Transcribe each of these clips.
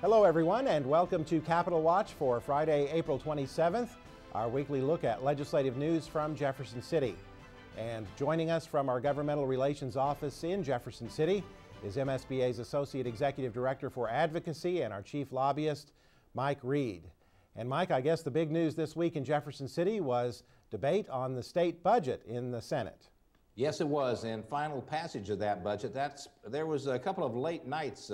Hello everyone and welcome to Capitol Watch for Friday, April 27th, our weekly look at legislative news from Jefferson City. And joining us from our Governmental Relations Office in Jefferson City is MSBA's Associate Executive Director for Advocacy and our Chief Lobbyist, Mike Reed. And Mike, I guess the big news this week in Jefferson City was debate on the state budget in the Senate. Yes, it was, and final passage of that budget. There was a couple of late nights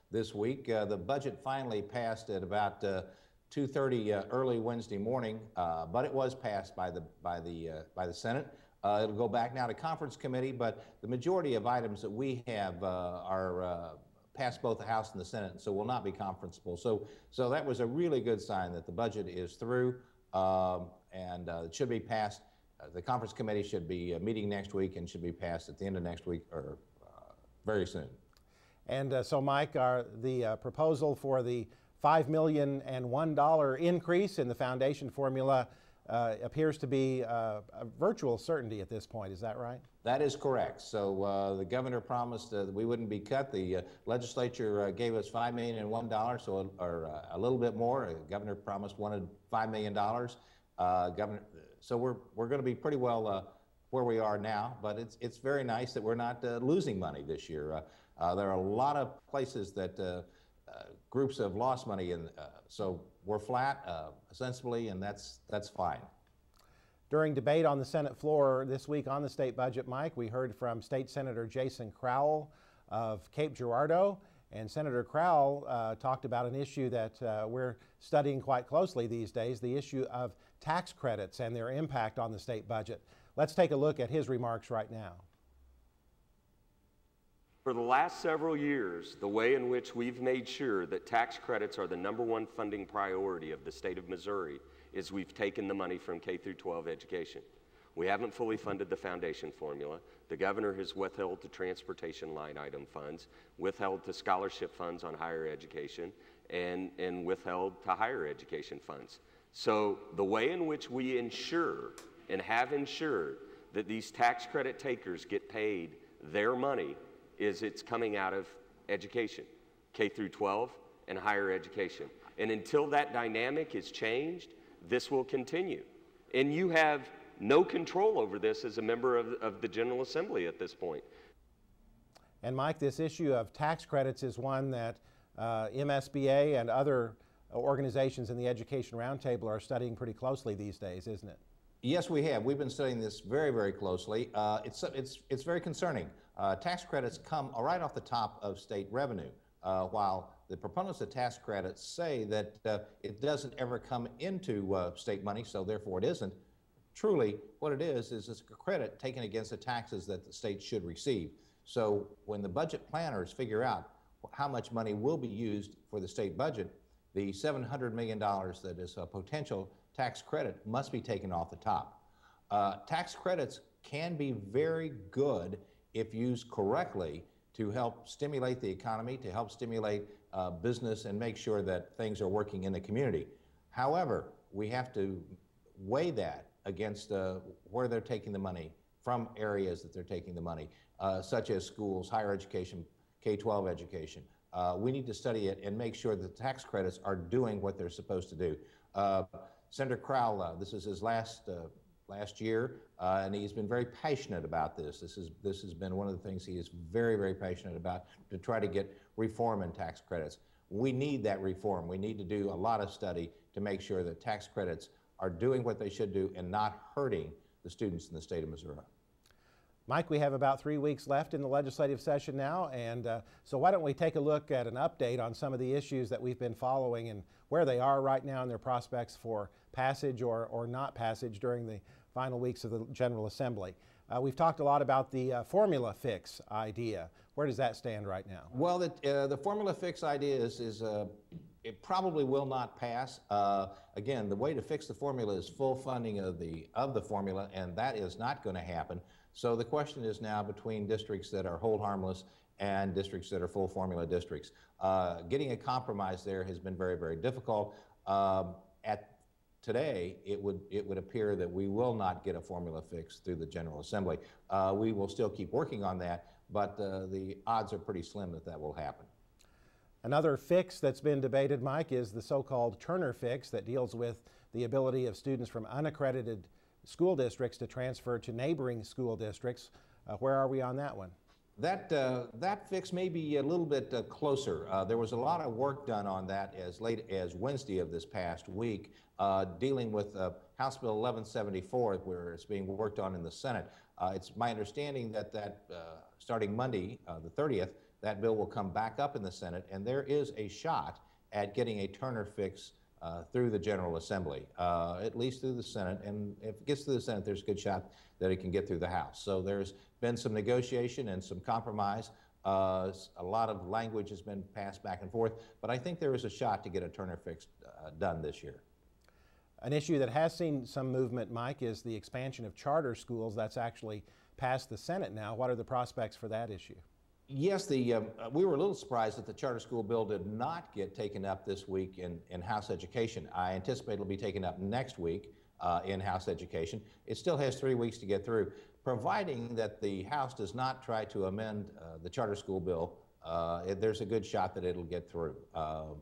this week. The budget finally passed at about 2:30 early Wednesday morning, but it was passed by the Senate. It'll go back now to conference committee, but the majority of items that we have are passed both the House and the Senate, so will not be conferenceable. So that was a really good sign that the budget is through, and it should be passed. The conference committee should be meeting next week and should be passed at the end of next week or very soon. And so, Mike, the proposal for the $5,001 increase in the foundation formula appears to be a virtual certainty at this point. Is that right? That is correct. So the governor promised that we wouldn't be cut. The legislature gave us $5,001, so or a little bit more. The governor wanted $5 million. So we're going to be pretty well where we are now. But it's very nice that we're not losing money this year. There are a lot of places that groups have lost money, and so we're flat, sensibly, and that's fine. During debate on the Senate floor this week on the state budget, Mike, we heard from State Senator Jason Crowell of Cape Girardeau, and Senator Crowell talked about an issue that we're studying quite closely these days, the issue of tax credits and their impact on the state budget. Let's take a look at his remarks right now. For the last several years, the way in which we've made sure that tax credits are the #1 funding priority of the state of Missouri is we've taken the money from K through 12 education. We haven't fully funded the foundation formula. The governor has withheld the transportation line item funds, withheld the scholarship funds on higher education, and withheld to higher education funds. So the way in which we ensure and have ensured that these tax credit takers get paid their money is it's coming out of education, K through 12 and higher education. And until that dynamic is changed, this will continue. And you have no control over this as a member of the General Assembly at this point. And Mike, this issue of tax credits is one that MSBA and other organizations in the Education Roundtable are studying pretty closely these days, isn't it? Yes, we have. We've been studying this very, very closely. It's very concerning. Tax credits come right off the top of state revenue, while the proponents of tax credits say that it doesn't ever come into state money, so therefore it isn't. Truly, what it is it's a credit taken against the taxes that the state should receive. So when the budget planners figure out how much money will be used for the state budget, the $700 million that is a potential tax credit must be taken off the top. Tax credits can be very good if used correctly to help stimulate the economy, to help stimulate business and make sure that things are working in the community. However, we have to weigh that against where they're taking the money, from areas that they're taking the money, such as schools, higher education, K-12 education. We need to study it and make sure that the tax credits are doing what they're supposed to do. Senator Crowell, this is his last year, and he's been very passionate about this. This has been one of the things he is very, very passionate about, to try to get reform in tax credits. We need that reform. We need to do a lot of study to make sure that tax credits are doing what they should do and not hurting the students in the state of Missouri. Mike, we have about 3 weeks left in the legislative session now, and so why don't we take a look at an update on some of the issues that we've been following and where they are right now and their prospects for passage or not passage during the final weeks of the General Assembly. We've talked a lot about the formula fix idea. Where does that stand right now? Well, the formula fix idea is it probably will not pass. Again, the way to fix the formula is full funding of the formula, and that is not going to happen. So the question is now between districts that are hold harmless and districts that are full formula districts. Getting a compromise there has been very, very difficult. Today, it would appear that we will not get a formula fix through the General Assembly. We will still keep working on that, but the odds are pretty slim that that will happen. Another fix that's been debated, Mike, is the so-called Turner fix that deals with the ability of students from unaccredited school districts to transfer to neighboring school districts. Where are we on that one? That fix may be a little bit closer. There was a lot of work done on that as late as Wednesday of this past week, dealing with House Bill 1174, where it's being worked on in the Senate. It's my understanding that starting Monday, the 30th, that bill will come back up in the Senate, and there is a shot at getting a Turner fix through the General Assembly, at least through the Senate. And if it gets through the Senate, there's a good shot that it can get through the House. So there's been some negotiation and some compromise. A lot of language has been passed back and forth, but I think there is a shot to get a Turner fix done this year. An issue that has seen some movement, Mike, is the expansion of charter schools. That's actually passed the Senate now. What are the prospects for that issue? Yes, we were a little surprised that the charter school bill did not get taken up this week in House Education. I anticipate it'll be taken up next week in House Education. It still has 3 weeks to get through, providing that the House does not try to amend the charter school bill. There's a good shot that it'll get through. I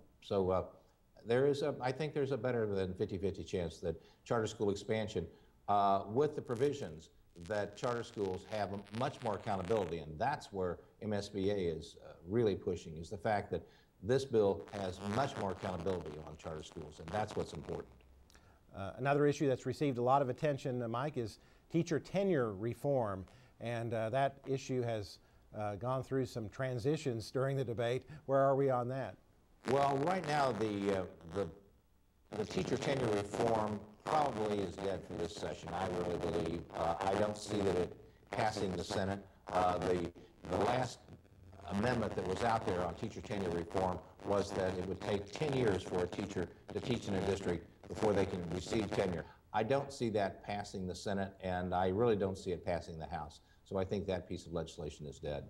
think there's a better than 50-50 chance that charter school expansion, with the provisions that charter schools have much more accountability, and that's where MSBA is really pushing, is the fact that this bill has much more accountability on charter schools, and that's what's important. Another issue that's received a lot of attention, Mike, is teacher tenure reform, and that issue has gone through some transitions during the debate. Where are we on that? Well, right now the teacher tenure reform probably is dead for this session, I really believe. I don't see that it passing the Senate. The last amendment that was out there on teacher tenure reform was that it would take 10 years for a teacher to teach in a district before they can receive tenure. I don't see that passing the Senate, and I really don't see it passing the House. So I think that piece of legislation is dead.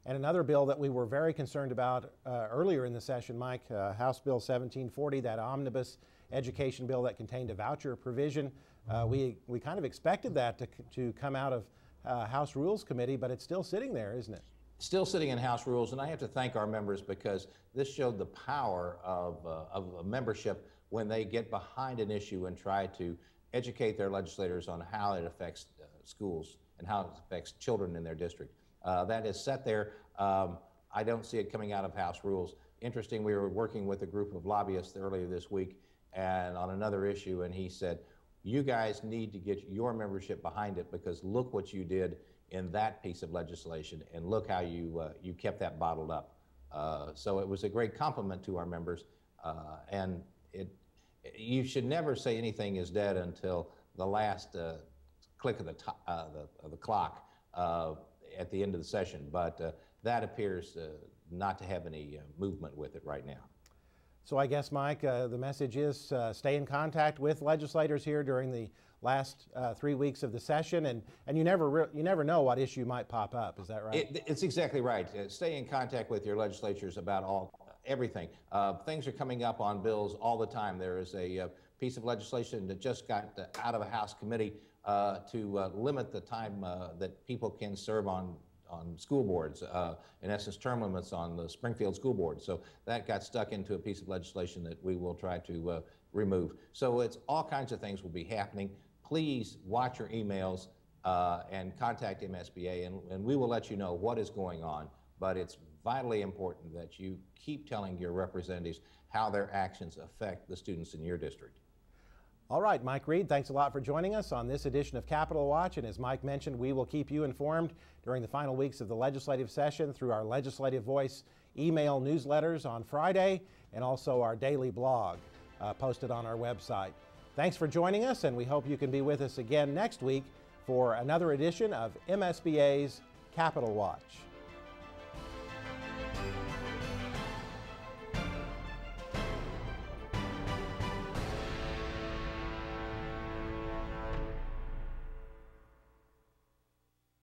And another bill that we were very concerned about earlier in the session, Mike, House Bill 1740, that omnibus education bill that contained a voucher provision. We kind of expected that to come out of House Rules Committee, but it's still sitting there, isn't it? Still sitting in House Rules, and I have to thank our members because this showed the power of a membership when they get behind an issue and try to educate their legislators on how it affects schools and how it affects children in their district. That is set there. I don't see it coming out of House Rules. Interesting, we were working with a group of lobbyists earlier this week and on another issue, and he said, you guys need to get your membership behind it because look what you did in that piece of legislation and look how you kept that bottled up. So it was a great compliment to our members, and you should never say anything is dead until the last click of the clock at the end of the session, but that appears not to have any movement with it right now. So I guess, Mike, the message is stay in contact with legislators here during the last 3 weeks of the session, and you never know what issue might pop up. Is that right? It's exactly right. Stay in contact with your legislatures about everything. Things are coming up on bills all the time. There is a piece of legislation that just got out of a House committee to limit the time that people can serve on school boards, in essence term limits on the Springfield School Board. So that got stuck into a piece of legislation that we will try to remove. So it's all kinds of things will be happening. Please watch your emails and contact MSBA, and we will let you know what is going on. But it's vitally important that you keep telling your representatives how their actions affect the students in your district. All right, Mike Reed, thanks a lot for joining us on this edition of Capitol Watch. And as Mike mentioned, we will keep you informed during the final weeks of the legislative session through our Legislative Voice email newsletters on Friday and also our daily blog posted on our website. Thanks for joining us, and we hope you can be with us again next week for another edition of MSBA's Capitol Watch.